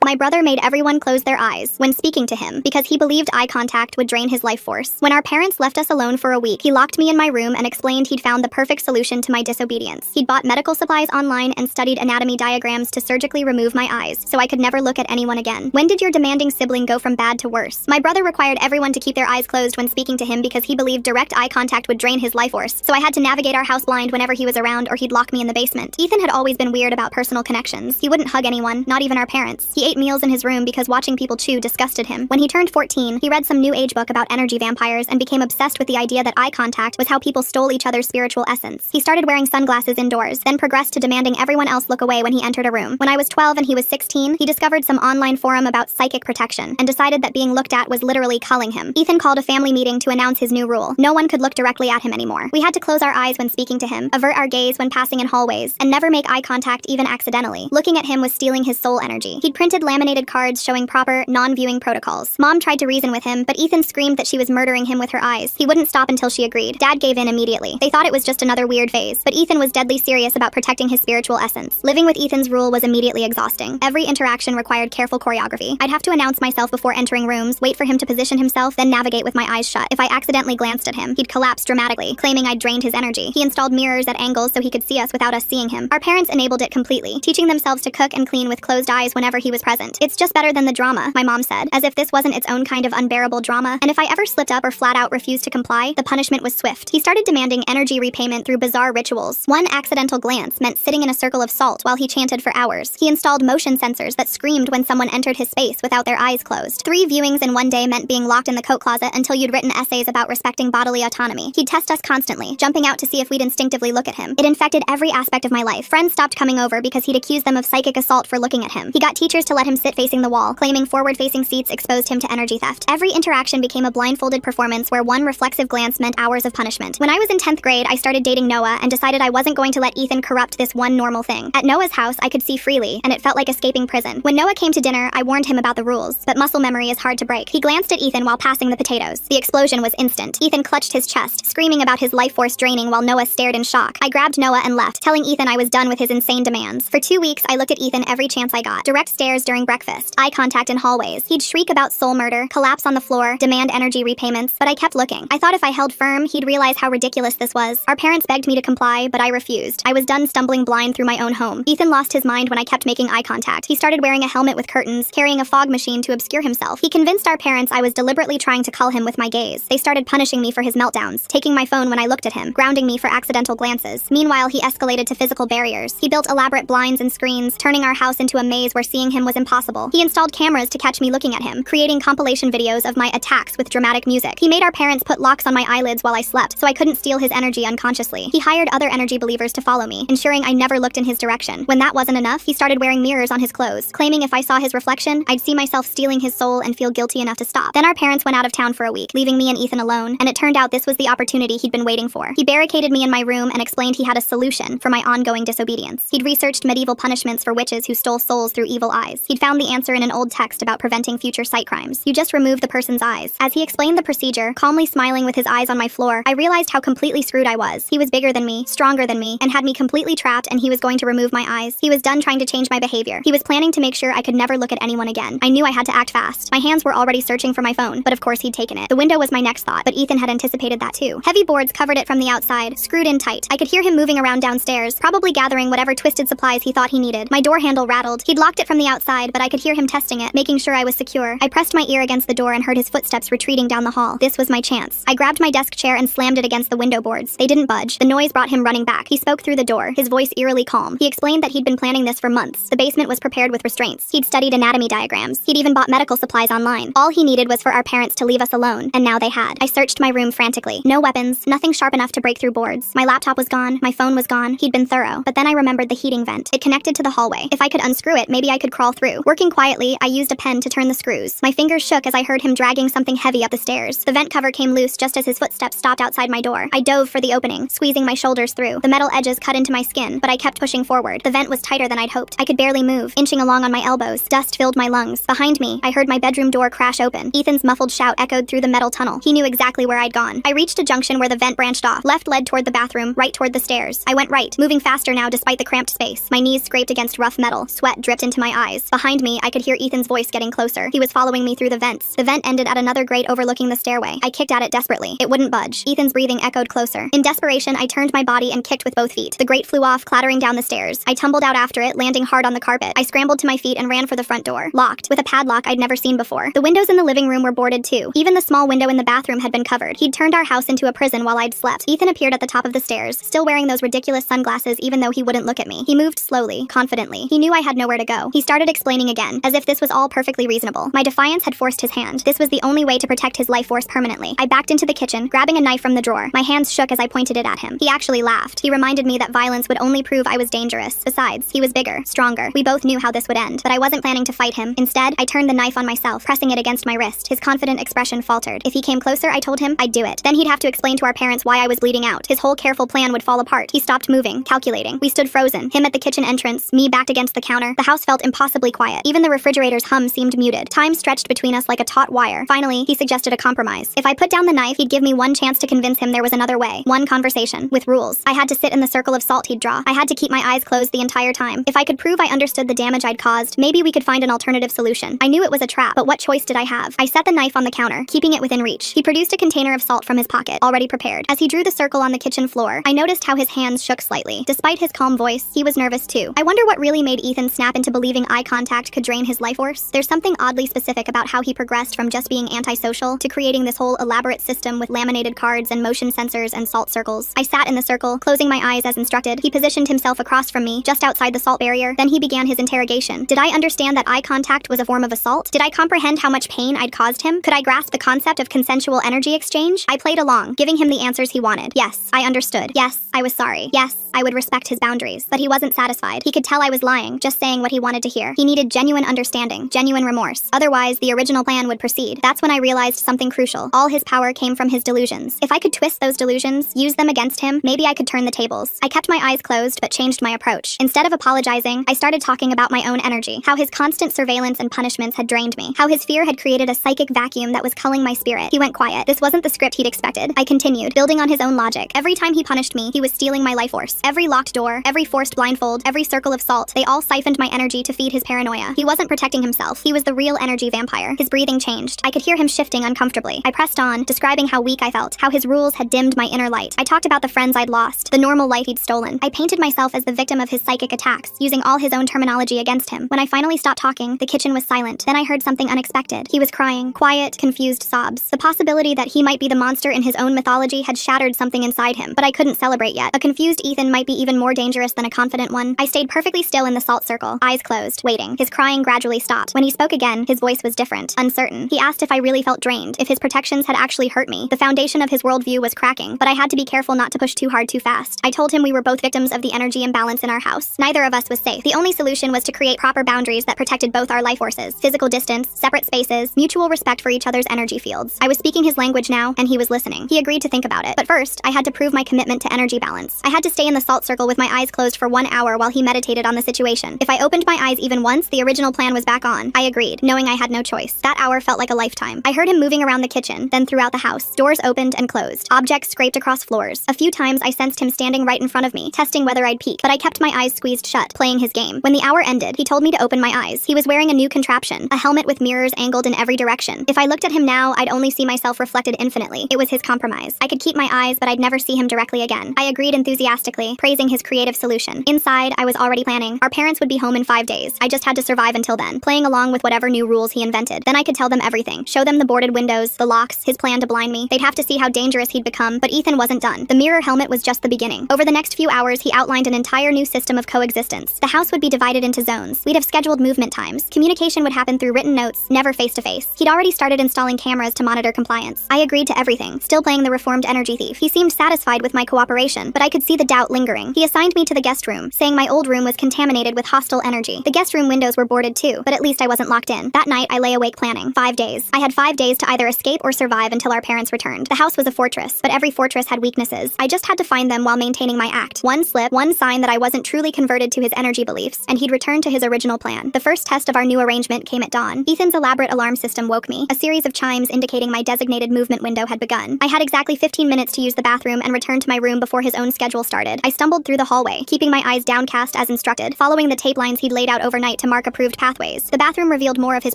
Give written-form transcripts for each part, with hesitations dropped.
My brother made everyone close their eyes when speaking to him because he believed eye contact would drain his life force. When our parents left us alone for a week, he locked me in my room and explained he'd found the perfect solution to my disobedience. He'd bought medical supplies online and studied anatomy diagrams to surgically remove my eyes so I could never look at anyone again. When did your demanding sibling go from bad to worse? My brother required everyone to keep their eyes closed when speaking to him because he believed direct eye contact would drain his life force, so I had to navigate our house blind whenever he was around or he'd lock me in the basement. Ethan had always been weird about personal connections. He wouldn't hug anyone, not even our parents. He ate meals in his room because watching people chew disgusted him. When he turned 14, he read some new age book about energy vampires and became obsessed with the idea that eye contact was how people stole each other's spiritual essence. He started wearing sunglasses indoors, then progressed to demanding everyone else look away when he entered a room. When I was 12 and he was 16, he discovered some online forum about psychic protection and decided that being looked at was literally culling him. Ethan called a family meeting to announce his new rule. No one could look directly at him anymore. We had to close our eyes when speaking to him, avert our gaze when passing in hallways, and never make eye contact even accidentally. Looking at him was stealing his soul energy. He'd printed laminated cards showing proper, non-viewing protocols. Mom tried to reason with him, but Ethan screamed that she was murdering him with her eyes. He wouldn't stop until she agreed. Dad gave in immediately. They thought it was just another weird phase, but Ethan was deadly serious about protecting his spiritual essence. Living with Ethan's rule was immediately exhausting. Every interaction required careful choreography. I'd have to announce myself before entering rooms, wait for him to position himself, then navigate with my eyes shut. If I accidentally glanced at him, he'd collapse dramatically, claiming I'd drained his energy. He installed mirrors at angles so he could see us without us seeing him. Our parents enabled it completely, teaching themselves to cook and clean with closed eyes whenever he was present. It's just better than the drama, my mom said, as if this wasn't its own kind of unbearable drama, and if I ever slipped up or flat out refused to comply, the punishment was swift. He started demanding energy repayment through bizarre rituals. One accidental glance meant sitting in a circle of salt while he chanted for hours. He installed motion sensors that screamed when someone entered his space without their eyes closed. 3 viewings in one day meant being locked in the coat closet until you'd written essays about respecting bodily autonomy. He'd test us constantly, jumping out to see if we'd instinctively look at him. It infected every aspect of my life. Friends stopped coming over because he'd accused them of psychic assault for looking at him. He got teachers to let him sit facing the wall, claiming forward-facing seats exposed him to energy theft. Every interaction became a blindfolded performance where one reflexive glance meant hours of punishment. When I was in 10th grade, I started dating Noah and decided I wasn't going to let Ethan corrupt this one normal thing. At Noah's house, I could see freely, and it felt like escaping prison. When Noah came to dinner, I warned him about the rules, but muscle memory is hard to break. He glanced at Ethan while passing the potatoes. The explosion was instant. Ethan clutched his chest, screaming about his life force draining while Noah stared in shock. I grabbed Noah and left, telling Ethan I was done with his insane demands. For 2 weeks, I looked at Ethan every chance I got. Direct stares during breakfast, eye contact in hallways. He'd shriek about soul murder, collapse on the floor, demand energy repayments, but I kept looking. I thought if I held firm, he'd realize how ridiculous this was. Our parents begged me to comply, but I refused. I was done stumbling blind through my own home. Ethan lost his mind when I kept making eye contact. He started wearing a helmet with curtains, carrying a fog machine to obscure himself. He convinced our parents I was deliberately trying to cull him with my gaze. They started punishing me for his meltdowns, taking my phone when I looked at him, grounding me for accidental glances. Meanwhile, he escalated to physical barriers. He built elaborate blinds and screens, turning our house into a maze where seeing him was impossible. He installed cameras to catch me looking at him, creating compilation videos of my attacks with dramatic music. He made our parents put locks on my eyelids while I slept, so I couldn't steal his energy unconsciously. He hired other energy believers to follow me, ensuring I never looked in his direction. When that wasn't enough, he started wearing mirrors on his clothes, claiming if I saw his reflection, I'd see myself stealing his soul and feel guilty enough to stop. Then our parents went out of town for a week, leaving me and Ethan alone, and it turned out this was the opportunity he'd been waiting for. He barricaded me in my room and explained he had a solution for my ongoing disobedience. He'd researched medieval punishments for witches who stole souls through evil eyes. He'd found the answer in an old text about preventing future sight crimes. You just remove the person's eyes. As he explained the procedure, calmly smiling with his eyes on my floor, I realized how completely screwed I was. He was bigger than me, stronger than me, and had me completely trapped, and he was going to remove my eyes. He was done trying to change my behavior. He was planning to make sure I could never look at anyone again. I knew I had to act fast. My hands were already searching for my phone, but of course he'd taken it. The window was my next thought, but Ethan had anticipated that too. Heavy boards covered it from the outside, screwed in tight. I could hear him moving around downstairs, probably gathering whatever twisted supplies he thought he needed. My door handle rattled. He'd locked it from the outside, but I could hear him testing it, making sure I was secure. I pressed my ear against the door and heard his footsteps retreating down the hall. This was my chance. I grabbed my desk chair and slammed it against the window boards. They didn't budge. The noise brought him running back. He spoke through the door, his voice eerily calm. He explained that he'd been planning this for months. The basement was prepared with restraints. He'd studied anatomy diagrams. He'd even bought medical supplies online. All he needed was for our parents to leave us alone, and now they had. I searched my room frantically. No weapons, nothing sharp enough to break through boards. My laptop was gone, my phone was gone. He'd been thorough. But then I remembered the heating vent. It connected to the hallway. If I could unscrew it, maybe I could crawl through. Working quietly, I used a pen to turn the screws. My fingers shook as I heard him dragging something heavy up the stairs. The vent cover came loose just as his footsteps stopped outside my door. I dove for the opening, squeezing my shoulders through. The metal edges cut into my skin, but I kept pushing forward. The vent was tighter than I'd hoped. I could barely move, inching along on my elbows. Dust filled my lungs. Behind me, I heard my bedroom door crash open. Ethan's muffled shout echoed through the metal tunnel. He knew exactly where I'd gone. I reached a junction where the vent branched off. Left led toward the bathroom, right toward the stairs. I went right, moving faster now despite the cramped space. My knees scraped against rough metal. Sweat dripped into my eyes. Behind me, I could hear Ethan's voice getting closer. He was following me through the vents. The vent ended at another grate overlooking the stairway. I kicked at it desperately. It wouldn't budge. Ethan's breathing echoed closer. In desperation, I turned my body and kicked with both feet. The grate flew off, clattering down the stairs. I tumbled out after it, landing hard on the carpet. I scrambled to my feet and ran for the front door. Locked, with a padlock I'd never seen before. The windows in the living room were boarded too. Even the small window in the bathroom had been covered. He'd turned our house into a prison while I'd slept. Ethan appeared at the top of the stairs, still wearing those ridiculous sunglasses even though he wouldn't look at me. He moved slowly, confidently. He knew I had nowhere to go. He started explaining again, as if this was all perfectly reasonable. My defiance had forced his hand. This was the only way to protect his life force permanently. I backed into the kitchen, grabbing a knife from the drawer. My hands shook as I pointed it at him. He actually laughed. He reminded me that violence would only prove I was dangerous. Besides, he was bigger, stronger. We both knew how this would end, but I wasn't planning to fight him. Instead, I turned the knife on myself, pressing it against my wrist. His confident expression faltered. If he came closer, I told him I'd do it. Then he'd have to explain to our parents why I was bleeding out. His whole careful plan would fall apart. He stopped moving, calculating. We stood frozen, him at the kitchen entrance, me backed against the counter. The house felt impossibly quiet. Even the refrigerator's hum seemed muted. Time stretched between us like a taut wire. Finally, he suggested a compromise. If I put down the knife, he'd give me one chance to convince him there was another way. One conversation, with rules. I had to sit in the circle of salt he'd draw. I had to keep my eyes closed the entire time. If I could prove I understood the damage I'd caused, maybe we could find an alternative solution. I knew it was a trap, but what choice did I have? I set the knife on the counter, keeping it within reach. He produced a container of salt from his pocket, already prepared. As he drew the circle on the kitchen floor, I noticed how his hands shook slightly. Despite his calm voice, he was nervous too. I wonder what really made Ethan snap into believing eye contact could drain his life force. There's something oddly specific about how he progressed from just being antisocial to creating this whole elaborate system with laminated cards and motion sensors and salt circles. I sat in the circle, closing my eyes as instructed. He positioned himself across from me, just outside the salt barrier. Then he began his interrogation. Did I understand that eye contact was a form of assault? Did I comprehend how much pain I'd caused him? Could I grasp the concept of consensual energy exchange? I played along, giving him the answers he wanted. Yes, I understood. Yes, I was sorry. Yes, I would respect his boundaries. But he wasn't satisfied. He could tell I was lying, just saying what he wanted to hear. He needed genuine understanding, genuine remorse. Otherwise, the original plan would proceed. That's when I realized something crucial. All his power came from his delusions. If I could twist those delusions, use them against him, maybe I could turn the tables. I kept my eyes closed, but changed my approach. Instead of apologizing, I started talking about my own energy, how his constant surveillance and punishments had drained me, how his fear had created a psychic vacuum that was culling my spirit. He went quiet. This wasn't the script he'd expected. I continued, building on his own logic. Every time he punished me, he was stealing my life force. Every locked door, every forced blindfold, every circle of salt, they all siphoned my energy to feed his paranoia. He wasn't protecting himself. He was the real energy vampire. His breathing changed. I could hear him shifting uncomfortably. I pressed on, describing how weak I felt, how his rules had dimmed my inner light. I talked about the friends I'd lost, the normal life he'd stolen. I painted myself as the victim of his psychic attacks, using all his own terminology against him. When I finally stopped talking, the kitchen was silent. Then I heard something unexpected. He was crying, quiet, confused sobs. The possibility that he might be the monster in his own mythology had shattered something inside him, but I couldn't celebrate yet. A confused Ethan might be even more dangerous than a confident one. I stayed perfectly still in the salt circle, eyes closed, waiting. His crying gradually stopped. When he spoke again, his voice was different, uncertain. He asked if I really felt drained, if his protections had actually hurt me. The foundation of his worldview was cracking, but I had to be careful not to push too hard too fast. I told him we were both victims of the energy imbalance in our house. Neither of us was safe. The only solution was to create proper boundaries that protected both our life forces. Physical distance, separate spaces, mutual respect for each other's energy fields. I was speaking his language now, and he was listening. He agreed to think about it. But first, I had to prove my commitment to energy balance. I had to stay in the salt circle with my eyes closed for 1 hour while he meditated on the situation. If I opened my eyes even once, the original plan was back on. I agreed, knowing I had no choice. That hour felt like a lifetime. I heard him moving around the kitchen, then throughout the house. Doors opened and closed. Objects scraped across floors. A few times I sensed him standing right in front of me, testing whether I'd peek, but I kept my eyes squeezed shut, playing his game. When the hour ended, he told me to open my eyes. He was wearing a new contraption, a helmet with mirrors angled in every direction. If I looked at him now, I'd only see myself reflected infinitely. It was his compromise. I could keep my eyes, but I'd never see him directly again. I agreed enthusiastically, praising his creative solution. Inside, I was already planning. Our parents would be home in 5 days. I just had to survive until then, playing along with whatever new rules he invented. Then I could tell them everything. Show them the boarded windows, the locks, his plan to blind me. They'd have to see how dangerous he'd become, but Ethan wasn't done. The mirror helmet was just the beginning. Over the next few hours, he outlined an entire new system of coexistence. The house would be divided into zones. We'd have scheduled movement times. Communication would happen through written notes, never face-to-face. He'd already started installing cameras to monitor compliance. I agreed to everything, still playing the reformed energy thief. He seemed satisfied with my cooperation, but I could see the doubt lingering. He assigned me to the guest room, saying my old room was contaminated with hostile energy. The guest room windows were boarded too, but at least I wasn't locked in. That night, I lay awake planning. 5 days. I had 5 days to either escape or survive until our parents returned. The house was a fortress, but every fortress had weaknesses. I just had to find them while maintaining my act. One slip, one sign that I wasn't truly converted to his energy beliefs, and he'd returned to his original plan. The first test of our new arrangement came at dawn. Ethan's elaborate alarm system woke me. A series of chimes indicating my designated movement window had begun. I had exactly 15 minutes to use the bathroom and return to my room before his own schedule started. I stumbled through the hallway, keeping my eyes downcast as instructed, following the tape lines he'd laid out overnight to to mark approved pathways. The bathroom revealed more of his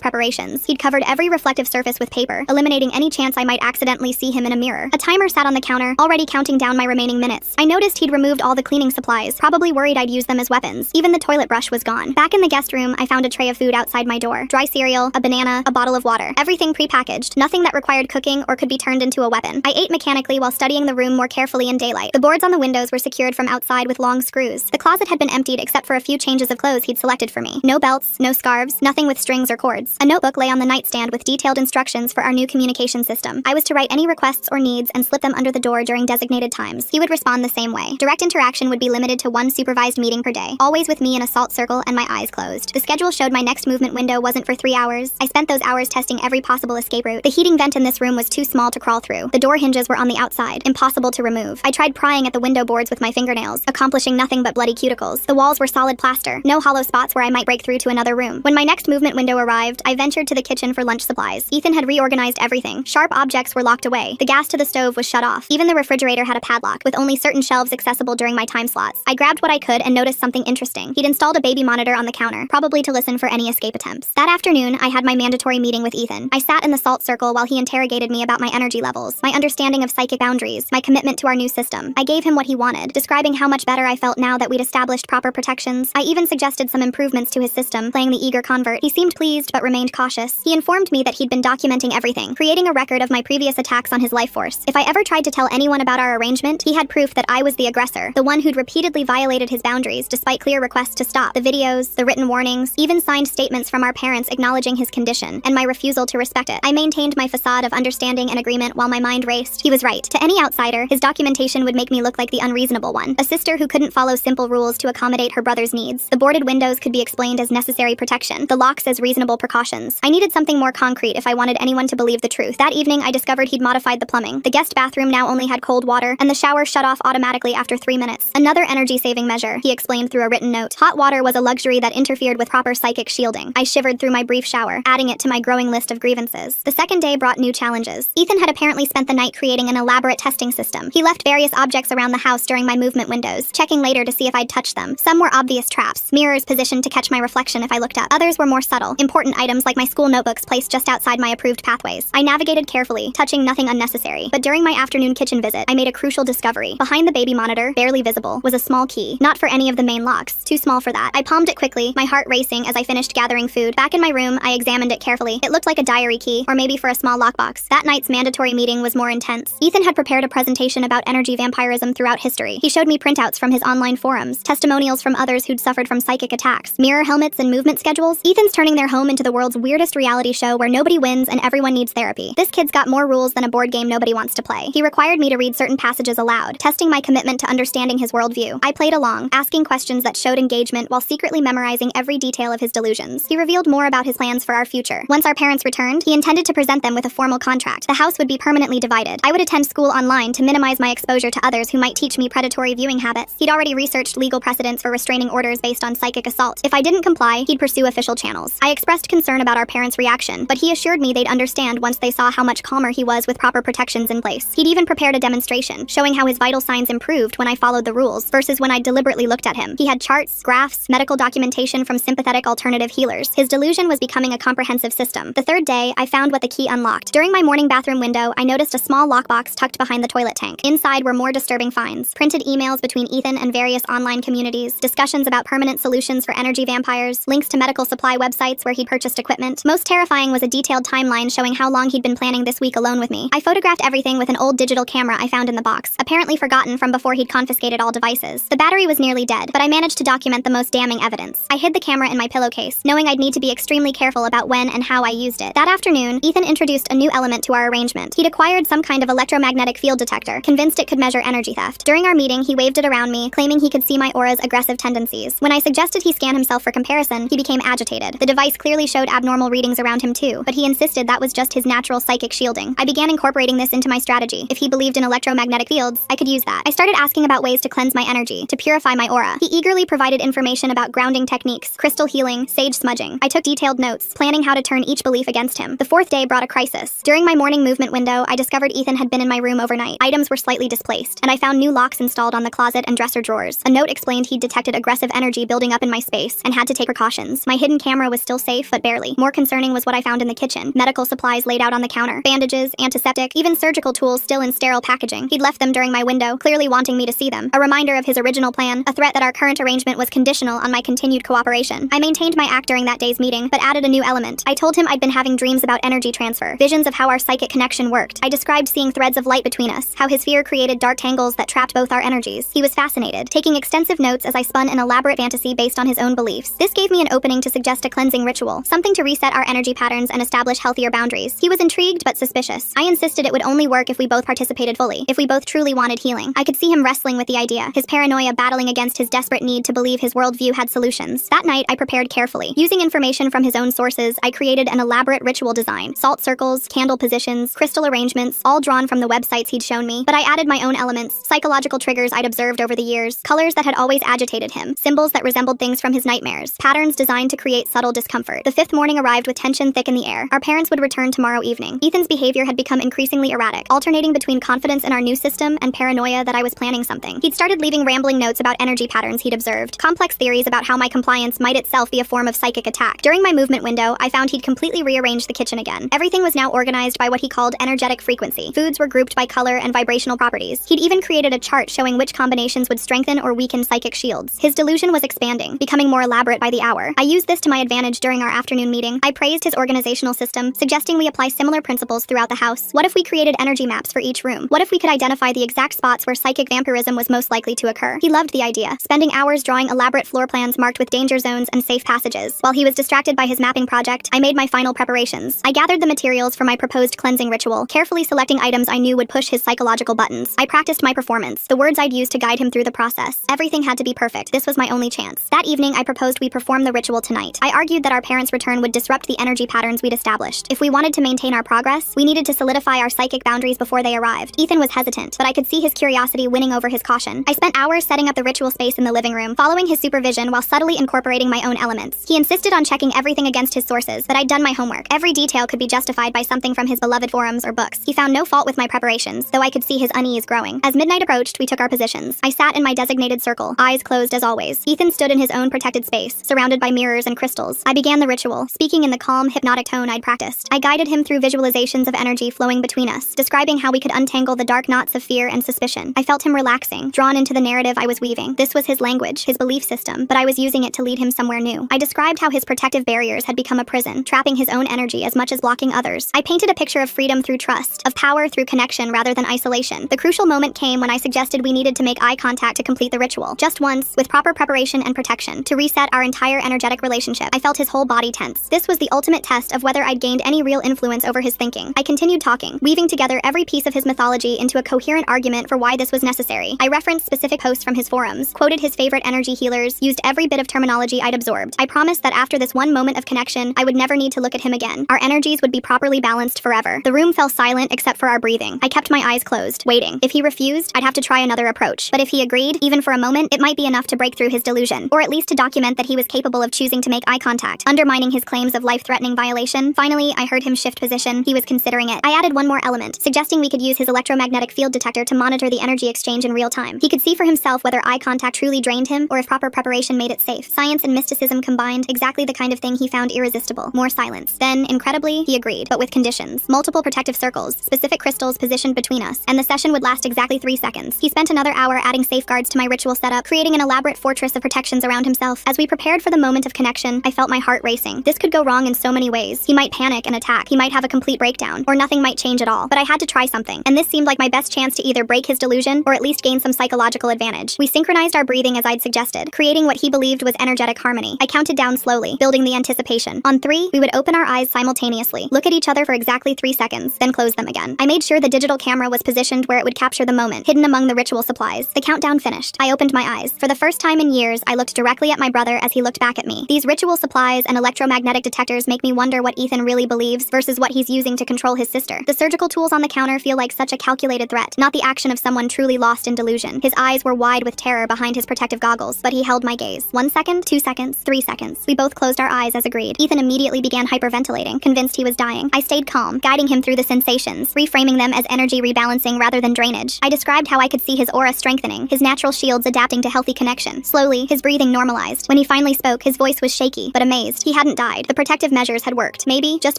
preparations. He'd covered every reflective surface with paper, eliminating any chance I might accidentally see him in a mirror. A timer sat on the counter, already counting down my remaining minutes. I noticed he'd removed all the cleaning supplies, probably worried I'd use them as weapons. Even the toilet brush was gone. Back in the guest room, I found a tray of food outside my door. Dry cereal, a banana, a bottle of water. Everything pre-packaged, nothing that required cooking or could be turned into a weapon. I ate mechanically while studying the room more carefully in daylight. The boards on the windows were secured from outside with long screws. The closet had been emptied except for a few changes of clothes he'd selected for me. No belts, no scarves, nothing with strings or cords. A notebook lay on the nightstand with detailed instructions for our new communication system. I was to write any requests or needs and slip them under the door during designated times. He would respond the same way. Direct interaction would be limited to one supervised meeting per day, always with me in a salt circle and my eyes closed. The schedule showed my next movement window wasn't for 3 hours. I spent those hours testing every possible escape route. The heating vent in this room was too small to crawl through. The door hinges were on the outside, impossible to remove. I tried prying at the window boards with my fingernails, accomplishing nothing but bloody cuticles. The walls were solid plaster, no hollow spots where I might break through to another room. When my next movement window arrived, I ventured to the kitchen for lunch supplies. Ethan had reorganized everything. Sharp objects were locked away. The gas to the stove was shut off. Even the refrigerator had a padlock, with only certain shelves accessible during my time slots. I grabbed what I could and noticed something interesting. He'd installed a baby monitor on the counter, probably to listen for any escape attempts. That afternoon, I had my mandatory meeting with Ethan. I sat in the salt circle while he interrogated me about my energy levels, my understanding of psychic boundaries, my commitment to our new system. I gave him what he wanted, describing how much better I felt now that we'd established proper protections. I even suggested some improvements to his system, playing the eager convert. He seemed pleased but remained cautious. He informed me that he'd been documenting everything, creating a record of my previous attacks on his life force. If I ever tried to tell anyone about our arrangement, he had proof that I was the aggressor, the one who'd repeatedly violated his boundaries despite clear requests to stop. The videos, the written warnings, even signed statements from our parents acknowledging his condition and my refusal to respect it. I maintained my facade of understanding and agreement while my mind raced. He was right. To any outsider, his documentation would make me look like the unreasonable one, a sister who couldn't follow simple rules to accommodate her brother's needs. The boarded windows could be explained as necessary protection, the locks as reasonable precautions. I needed something more concrete if I wanted anyone to believe the truth. That evening, I discovered he'd modified the plumbing. The guest bathroom now only had cold water, and the shower shut off automatically after 3 minutes. Another energy-saving measure, he explained through a written note. Hot water was a luxury that interfered with proper psychic shielding. I shivered through my brief shower, adding it to my growing list of grievances. The second day brought new challenges. Ethan had apparently spent the night creating an elaborate testing system. He left various objects around the house during my movement windows, checking later to see if I'd touched them. Some were obvious traps, mirrors positioned to catch my reflection if I looked up. Others were more subtle, important items like my school notebooks placed just outside my approved pathways. I navigated carefully, touching nothing unnecessary. But during my afternoon kitchen visit, I made a crucial discovery. Behind the baby monitor, barely visible, was a small key. Not for any of the main locks, too small for that. I palmed it quickly, my heart racing as I finished gathering food. Back in my room, I examined it carefully. It looked like a diary key, or maybe for a small lockbox. That night's mandatory meeting was more intense. Ethan had prepared a presentation about energy vampirism throughout history. He showed me printouts from his online forums, testimonials from others who'd suffered from psychic attacks, mirror helmets and movement schedules. Ethan's turning their home into the world's weirdest reality show where nobody wins and everyone needs therapy. This kid's got more rules than a board game nobody wants to play. He required me to read certain passages aloud, testing my commitment to understanding his worldview. I played along, asking questions that showed engagement while secretly memorizing every detail of his delusions. He revealed more about his plans for our future. Once our parents returned, he intended to present them with a formal contract. The house would be permanently divided. I would attend school online to minimize my exposure to others who might teach me predatory viewing habits. He'd already researched legal precedents for restraining orders based on psychic assault. If I didn't comply, he'd pursue official channels. I expressed concern about our parents' reaction, but he assured me they'd understand once they saw how much calmer he was with proper protections in place. He'd even prepared a demonstration, showing how his vital signs improved when I followed the rules, versus when I deliberately looked at him. He had charts, graphs, medical documentation from sympathetic alternative healers. His delusion was becoming a comprehensive system. The third day, I found what the key unlocked. During my morning bathroom window, I noticed a small lockbox tucked behind the toilet tank. Inside were more disturbing finds. Printed emails between Ethan and various online communities, discussions about permanent solutions for energy vampires, links to medical supply websites where he'd purchased equipment. Most terrifying was a detailed timeline showing how long he'd been planning this week alone with me. I photographed everything with an old digital camera I found in the box, apparently forgotten from before he'd confiscated all devices. The battery was nearly dead, but I managed to document the most damning evidence. I hid the camera in my pillowcase, knowing I'd need to be extremely careful about when and how I used it. That afternoon, Ethan introduced a new element to our arrangement. He'd acquired some kind of electromagnetic field detector, convinced it could measure energy theft. During our meeting, he waved it around me, claiming he could see my aura's aggressive tendencies. When I suggested he scan himself for comparison, he became agitated. The device clearly showed abnormal readings around him too, but he insisted that was just his natural psychic shielding. I began incorporating this into my strategy. If he believed in electromagnetic fields, I could use that. I started asking about ways to cleanse my energy, to purify my aura. He eagerly provided information about grounding techniques, crystal healing, sage smudging. I took detailed notes, planning how to turn each belief against him. The fourth day brought a crisis. During my morning movement window, I discovered Ethan had been in my room overnight. Items were slightly displaced, and I found new locks installed on the closet and dresser drawers. A note explained he'd detected aggressive energy building up in my space and had to take take precautions. My hidden camera was still safe, but barely. More concerning was what I found in the kitchen. Medical supplies laid out on the counter. Bandages, antiseptic, even surgical tools still in sterile packaging. He'd left them during my window, clearly wanting me to see them. A reminder of his original plan, a threat that our current arrangement was conditional on my continued cooperation. I maintained my act during that day's meeting, but added a new element. I told him I'd been having dreams about energy transfer, visions of how our psychic connection worked. I described seeing threads of light between us, how his fear created dark tangles that trapped both our energies. He was fascinated, taking extensive notes as I spun an elaborate fantasy based on his own beliefs. This gave me an opening to suggest a cleansing ritual, something to reset our energy patterns and establish healthier boundaries. He was intrigued but suspicious. I insisted it would only work if we both participated fully, if we both truly wanted healing. I could see him wrestling with the idea, his paranoia battling against his desperate need to believe his worldview had solutions. That night, I prepared carefully. Using information from his own sources, I created an elaborate ritual design. Salt circles, candle positions, crystal arrangements, all drawn from the websites he'd shown me. But I added my own elements, psychological triggers I'd observed over the years, colors that had always agitated him, symbols that resembled things from his nightmares, patterns designed to create subtle discomfort. The fifth morning arrived with tension thick in the air. Our parents would return tomorrow evening. Ethan's behavior had become increasingly erratic, alternating between confidence in our new system and paranoia that I was planning something. He'd started leaving rambling notes about energy patterns he'd observed, complex theories about how my compliance might itself be a form of psychic attack. During my movement window, I found he'd completely rearranged the kitchen again. Everything was now organized by what he called energetic frequency. Foods were grouped by color and vibrational properties. He'd even created a chart showing which combinations would strengthen or weaken psychic shields. His delusion was expanding, becoming more elaborate by the hour. I used this to my advantage during our afternoon meeting. I praised his organizational system, suggesting we apply similar principles throughout the house. What if we created energy maps for each room? What if we could identify the exact spots where psychic vampirism was most likely to occur? He loved the idea, spending hours drawing elaborate floor plans marked with danger zones and safe passages. While he was distracted by his mapping project, I made my final preparations. I gathered the materials for my proposed cleansing ritual, carefully selecting items I knew would push his psychological buttons. I practiced my performance, the words I'd use to guide him through the process. Everything had to be perfect. This was my only chance. That evening, I proposed we perform the ritual tonight. I argued that our parents' return would disrupt the energy patterns we'd established. If we wanted to maintain our progress, we needed to solidify our psychic boundaries before they arrived. Ethan was hesitant, but I could see his curiosity winning over his caution. I spent hours setting up the ritual space in the living room, following his supervision while subtly incorporating my own elements. He insisted on checking everything against his sources, but I'd done my homework. Every detail could be justified by something from his beloved forums or books. He found no fault with my preparations, though I could see his unease growing. As midnight approached, we took our positions. I sat in my designated circle, eyes closed as always. Ethan stood in his own protected space, surrounded by mirrors and crystals. I began the ritual, speaking in the calm, hypnotic tone I'd practiced. I guided him through visualizations of energy flowing between us, describing how we could untangle the dark knots of fear and suspicion. I felt him relaxing, drawn into the narrative I was weaving. This was his language, his belief system, but I was using it to lead him somewhere new. I described how his protective barriers had become a prison, trapping his own energy as much as blocking others. I painted a picture of freedom through trust, of power through connection rather than isolation. The crucial moment came when I suggested we needed to make eye contact to complete the ritual. Just once, with proper preparation and protection, to reset our entire energetic relationship. I felt his whole body tense. This was the ultimate test of whether I'd gained any real influence over his thinking. I continued talking, weaving together every piece of his mythology into a coherent argument for why this was necessary. I referenced specific posts from his forums, quoted his favorite energy healers, used every bit of terminology I'd absorbed. I promised that after this one moment of connection, I would never need to look at him again. Our energies would be properly balanced forever. The room fell silent except for our breathing. I kept my eyes closed, waiting. If he refused, I'd have to try another approach. But if he agreed, even for a moment, it might be enough to break through his delusion, or at least to document that he was capable of choosing to make eye contact, undermining his claims of life-threatening violation. Finally, I heard him shift position. He was considering it. I added one more element, suggesting we could use his electromagnetic field detector to monitor the energy exchange in real time. He could see for himself whether eye contact truly drained him, or if proper preparation made it safe. Science and mysticism combined, exactly the kind of thing he found irresistible. More silence. Then, incredibly, he agreed, but with conditions. Multiple protective circles, specific crystals positioned between us, and the session would last exactly 3 seconds. He spent another hour adding safeguards to my ritual setup, creating an elaborate fortress of protections around himself. As we prepared for the moment of connection, I felt my heart racing. This could go wrong in so many ways. He might panic and attack. He might have a complete breakdown, or nothing might change at all. But I had to try something, and this seemed like my best chance to either break his delusion or at least gain some psychological advantage. We synchronized our breathing as I'd suggested, creating what he believed was energetic harmony. I counted down slowly, building the anticipation. On 3, we would open our eyes simultaneously, look at each other for exactly 3 seconds, then close them again. I made sure the digital camera was positioned where it would capture the moment, hidden among the ritual supplies. The countdown finished. I opened my eyes. For the first time in years, I looked directly at my brother as he looked back at me. These ritual supplies and electromagnetic detectors make me wonder what Ethan really believes versus what he's using to control his sister. The surgical tools on the counter feel like such a calculated threat, not the action of someone truly lost in delusion. His eyes were wide with terror behind his protective goggles, but he held my gaze. 1 second, 2 seconds, 3 seconds. We both closed our eyes as agreed. Ethan immediately began hyperventilating, convinced he was dying. I stayed calm, guiding him through the sensations, reframing them as energy rebalancing rather than drainage. I described how I could see his aura strengthening, his natural shields adapting to healthy connection. Slowly, his breathing normalized. When he finally finally spoke, his voice was shaky, but amazed. He hadn't died. The protective measures had worked. Maybe, just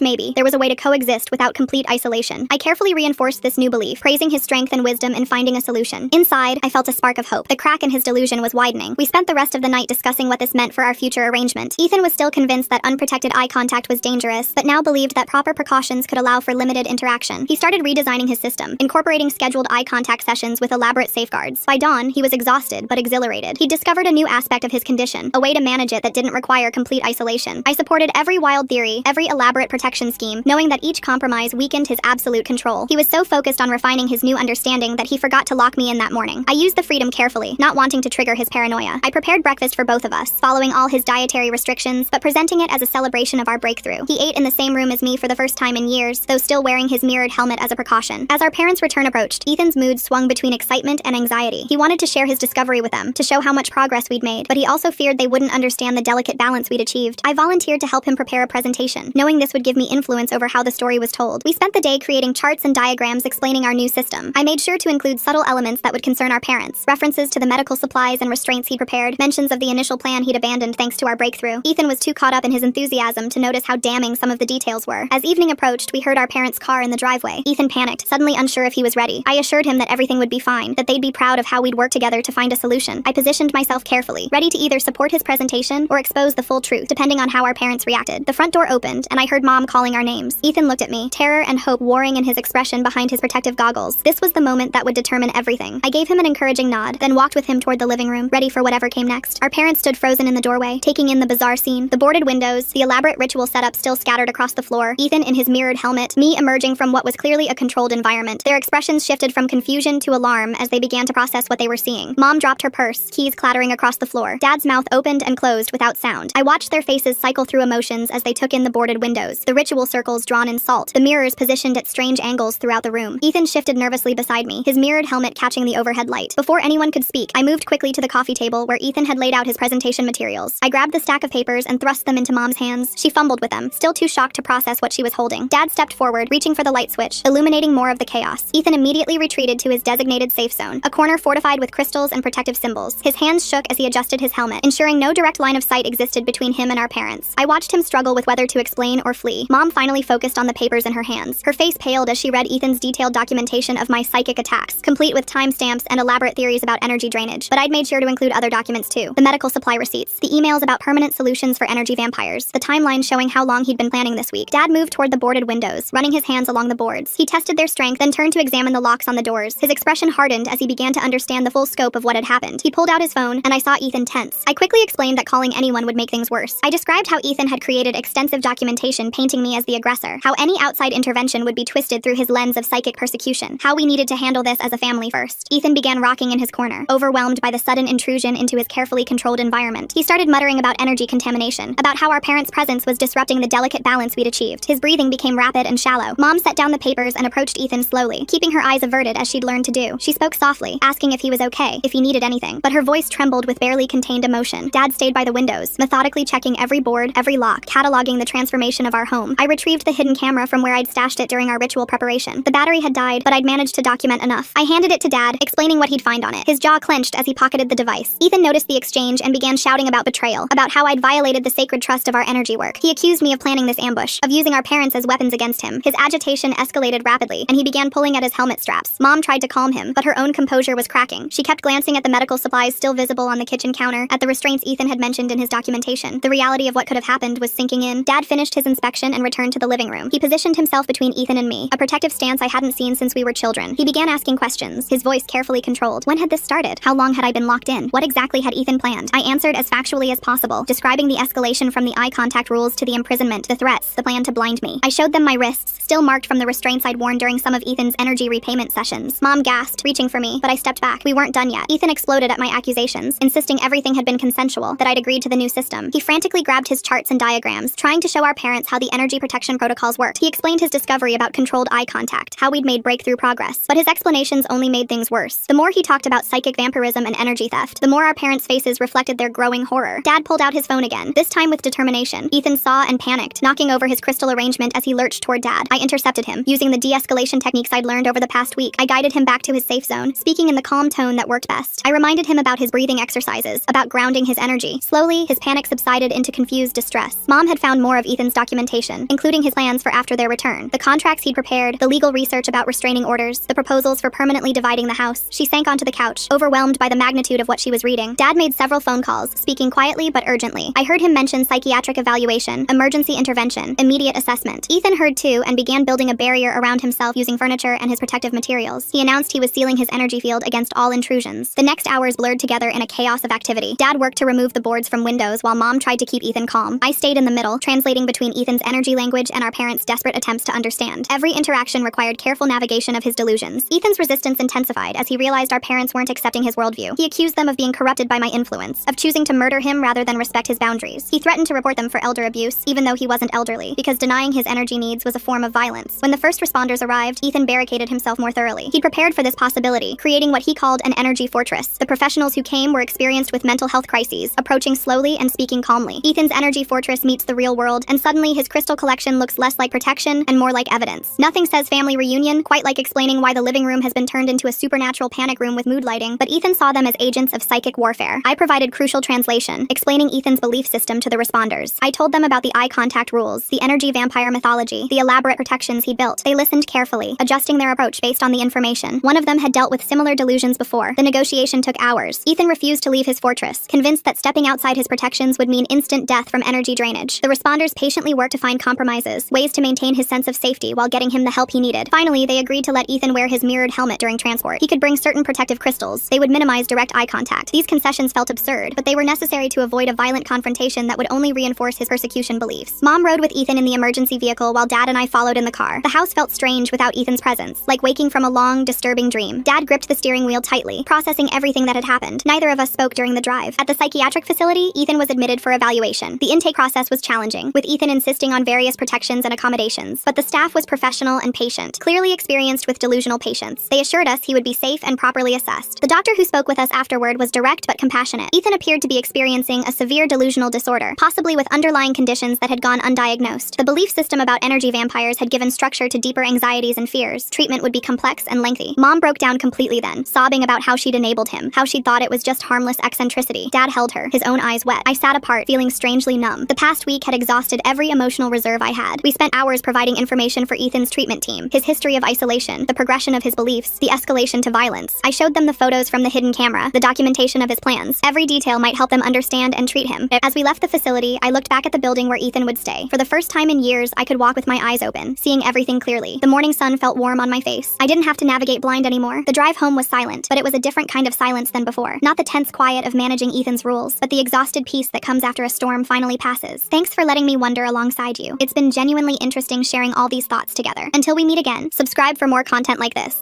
maybe, there was a way to coexist without complete isolation. I carefully reinforced this new belief, praising his strength and wisdom in finding a solution. Inside, I felt a spark of hope. The crack in his delusion was widening. We spent the rest of the night discussing what this meant for our future arrangement. Ethan was still convinced that unprotected eye contact was dangerous, but now believed that proper precautions could allow for limited interaction. He started redesigning his system, incorporating scheduled eye contact sessions with elaborate safeguards. By dawn, he was exhausted but exhilarated. He discovered a new aspect of his condition, a way to manage it that didn't require complete isolation. I supported every wild theory, every elaborate protection scheme, knowing that each compromise weakened his absolute control. He was so focused on refining his new understanding that he forgot to lock me in that morning. I used the freedom carefully, not wanting to trigger his paranoia. I prepared breakfast for both of us, following all his dietary restrictions, but presenting it as a celebration of our breakthrough. He ate in the same room as me for the first time in years, though still wearing his mirrored helmet as a precaution. As our parents' return approached, Ethan's mood swung between excitement and anxiety. He wanted to share his discovery with them, to show how much progress we'd made, but he also feared they wouldn't understand the delicate balance we'd achieved. I volunteered to help him prepare a presentation, knowing this would give me influence over how the story was told. We spent the day creating charts and diagrams explaining our new system. I made sure to include subtle elements that would concern our parents, references to the medical supplies and restraints he'd prepared, mentions of the initial plan he'd abandoned thanks to our breakthrough. Ethan was too caught up in his enthusiasm to notice how damning some of the details were. As evening approached, we heard our parents' car in the driveway. Ethan panicked, suddenly unsure if he was ready. I assured him that everything would be fine, that they'd be proud of how we'd worked together to find a solution. I positioned myself carefully, ready to either support his presentation or expose the full truth, depending on how our parents reacted. The front door opened, and I heard Mom calling our names. Ethan looked at me, terror and hope warring in his expression behind his protective goggles. This was the moment that would determine everything. I gave him an encouraging nod, then walked with him toward the living room, ready for whatever came next. Our parents stood frozen in the doorway, taking in the bizarre scene. The boarded windows, the elaborate ritual setup still scattered across the floor, Ethan in his mirrored helmet, me emerging from what was clearly a controlled environment. Their expressions shifted from confusion to alarm as they began to process what they were seeing. Mom dropped her purse, keys clattering across the floor. Dad's mouth opened and closed without sound. I watched their faces cycle through emotions as they took in the boarded windows, the ritual circles drawn in salt, the mirrors positioned at strange angles throughout the room. Ethan shifted nervously beside me, his mirrored helmet catching the overhead light. Before anyone could speak, I moved quickly to the coffee table where Ethan had laid out his presentation materials. I grabbed the stack of papers and thrust them into Mom's hands. She fumbled with them, still too shocked to process what she was holding. Dad stepped forward, reaching for the light switch, illuminating more of the chaos. Ethan immediately retreated to his designated safe zone, a corner fortified with crystals and protective symbols. His hands shook as he adjusted his helmet, ensuring no direct line of sight existed between him and our parents. I watched him struggle with whether to explain or flee. Mom finally focused on the papers in her hands. Her face paled as she read Ethan's detailed documentation of my psychic attacks, complete with timestamps and elaborate theories about energy drainage. But I'd made sure to include other documents too. The medical supply receipts, the emails about permanent solutions for energy vampires, the timeline showing how long he'd been planning this week. Dad moved toward the boarded windows, running his hands along the boards. He tested their strength, then turned to examine the locks on the doors. His expression hardened as he began to understand the full scope of what had happened. He pulled out his phone, and I saw Ethan tense. I quickly explained that calling anyone would make things worse. I described how Ethan had created extensive documentation painting me as the aggressor, how any outside intervention would be twisted through his lens of psychic persecution, how we needed to handle this as a family first. Ethan began rocking in his corner, overwhelmed by the sudden intrusion into his carefully controlled environment. He started muttering about energy contamination, about how our parents' presence was disrupting the delicate balance we'd achieved. His breathing became rapid and shallow. Mom set down the papers and approached Ethan slowly, keeping her eyes averted as she'd learned to do. She spoke softly, asking if he was okay, if he needed anything, but her voice trembled with barely contained emotion. Dad stayed by the windows, methodically checking every board, every lock, cataloging the transformation of our home. I retrieved the hidden camera from where I'd stashed it during our ritual preparation. The battery had died, but I'd managed to document enough. I handed it to Dad, explaining what he'd find on it. His jaw clenched as he pocketed the device. Ethan noticed the exchange and began shouting about betrayal, about how I'd violated the sacred trust of our energy work. He accused me of planning this ambush, of using our parents as weapons against him. His agitation escalated rapidly, and he began pulling at his helmet straps. Mom tried to calm him, but her own composure was cracking. She kept glancing at the medical supplies still visible on the kitchen counter, at the restraints Ethan had mentioned in his documentation. The reality of what could have happened was sinking in. Dad finished his inspection and returned to the living room. He positioned himself between Ethan and me, a protective stance I hadn't seen since we were children. He began asking questions, his voice carefully controlled. When had this started? How long had I been locked in? What exactly had Ethan planned? I answered as factually as possible, describing the escalation from the eye contact rules to the imprisonment, the threats, the plan to blind me. I showed them my wrists, still marked from the restraints I'd worn during some of Ethan's energy repayment sessions. Mom gasped, reaching for me, but I stepped back. We weren't done yet. Ethan exploded at my accusations, insisting everything had been consensual, that I'd agreed to the new system. He frantically grabbed his charts and diagrams, trying to show our parents how the energy protection protocols worked. He explained his discovery about controlled eye contact, how we'd made breakthrough progress, but his explanations only made things worse. The more he talked about psychic vampirism and energy theft, the more our parents' faces reflected their growing horror. Dad pulled out his phone again, this time with determination. Ethan saw and panicked, knocking over his crystal arrangement as he lurched toward Dad. I intercepted him, using the de-escalation techniques I'd learned over the past week. I guided him back to his safe zone, speaking in the calm tone that worked best. I reminded him about his breathing exercises, about grounding his energy, energy. Slowly, his panic subsided into confused distress. Mom had found more of Ethan's documentation, including his plans for after their return, the contracts he'd prepared, the legal research about restraining orders, the proposals for permanently dividing the house. She sank onto the couch, overwhelmed by the magnitude of what she was reading. Dad made several phone calls, speaking quietly but urgently. I heard him mention psychiatric evaluation, emergency intervention, immediate assessment. Ethan heard too and began building a barrier around himself using furniture and his protective materials. He announced he was sealing his energy field against all intrusions. The next hours blurred together in a chaos of activity. Dad worked to remove the boards from windows while Mom tried to keep Ethan calm. I stayed in the middle, translating between Ethan's energy language and our parents' desperate attempts to understand. Every interaction required careful navigation of his delusions. Ethan's resistance intensified as he realized our parents weren't accepting his worldview. He accused them of being corrupted by my influence, of choosing to murder him rather than respect his boundaries. He threatened to report them for elder abuse, even though he wasn't elderly, because denying his energy needs was a form of violence. When the first responders arrived, Ethan barricaded himself more thoroughly. He prepared for this possibility, creating what he called an energy fortress. The professionals who came were experienced with mental health crises, approaching slowly and speaking calmly. Ethan's energy fortress meets the real world, and suddenly his crystal collection looks less like protection and more like evidence. Nothing says family reunion quite like explaining why the living room has been turned into a supernatural panic room with mood lighting, but Ethan saw them as agents of psychic warfare. I provided crucial translation, explaining Ethan's belief system to the responders. I told them about the eye contact rules, the energy vampire mythology, the elaborate protections he built. They listened carefully, adjusting their approach based on the information. One of them had dealt with similar delusions before. The negotiation took hours. Ethan refused to leave his fortress, convinced that stepping outside his protections would mean instant death from energy drainage. The responders patiently worked to find compromises, ways to maintain his sense of safety while getting him the help he needed. Finally, they agreed to let Ethan wear his mirrored helmet during transport. He could bring certain protective crystals. They would minimize direct eye contact. These concessions felt absurd, but they were necessary to avoid a violent confrontation that would only reinforce his persecution beliefs. Mom rode with Ethan in the emergency vehicle while Dad and I followed in the car. The house felt strange without Ethan's presence, like waking from a long, disturbing dream. Dad gripped the steering wheel tightly, processing everything that had happened. Neither of us spoke during the drive. At the psychiatric facility, Ethan was admitted for evaluation. The intake process was challenging, with Ethan insisting on various protections and accommodations, but the staff was professional and patient, clearly experienced with delusional patients. They assured us he would be safe and properly assessed. The doctor who spoke with us afterward was direct but compassionate. Ethan appeared to be experiencing a severe delusional disorder, possibly with underlying conditions that had gone undiagnosed. The belief system about energy vampires had given structure to deeper anxieties and fears. Treatment would be complex and lengthy. Mom broke down completely then, sobbing about how she'd enabled him, how she'd thought it was just harmless eccentricity. Dad held her, his own eyes wet. I sat apart, feeling strangely numb. The past week had exhausted every emotional reserve I had. We spent hours providing information for Ethan's treatment team, his history of isolation, the progression of his beliefs, the escalation to violence. I showed them the photos from the hidden camera, the documentation of his plans. Every detail might help them understand and treat him. As we left the facility, I looked back at the building where Ethan would stay. For the first time in years, I could walk with my eyes open, seeing everything clearly. The morning sun felt warm on my face. I didn't have to navigate blind anymore. The drive home was silent, but it was a different kind of silence than before. Not the tense quiet of managing Ethan's rules, but the exhausted peace that comes after a storm finally passes. Thanks for letting me wonder alongside you. It's been genuinely interesting sharing all these thoughts together. Until we meet again, subscribe for more content like this.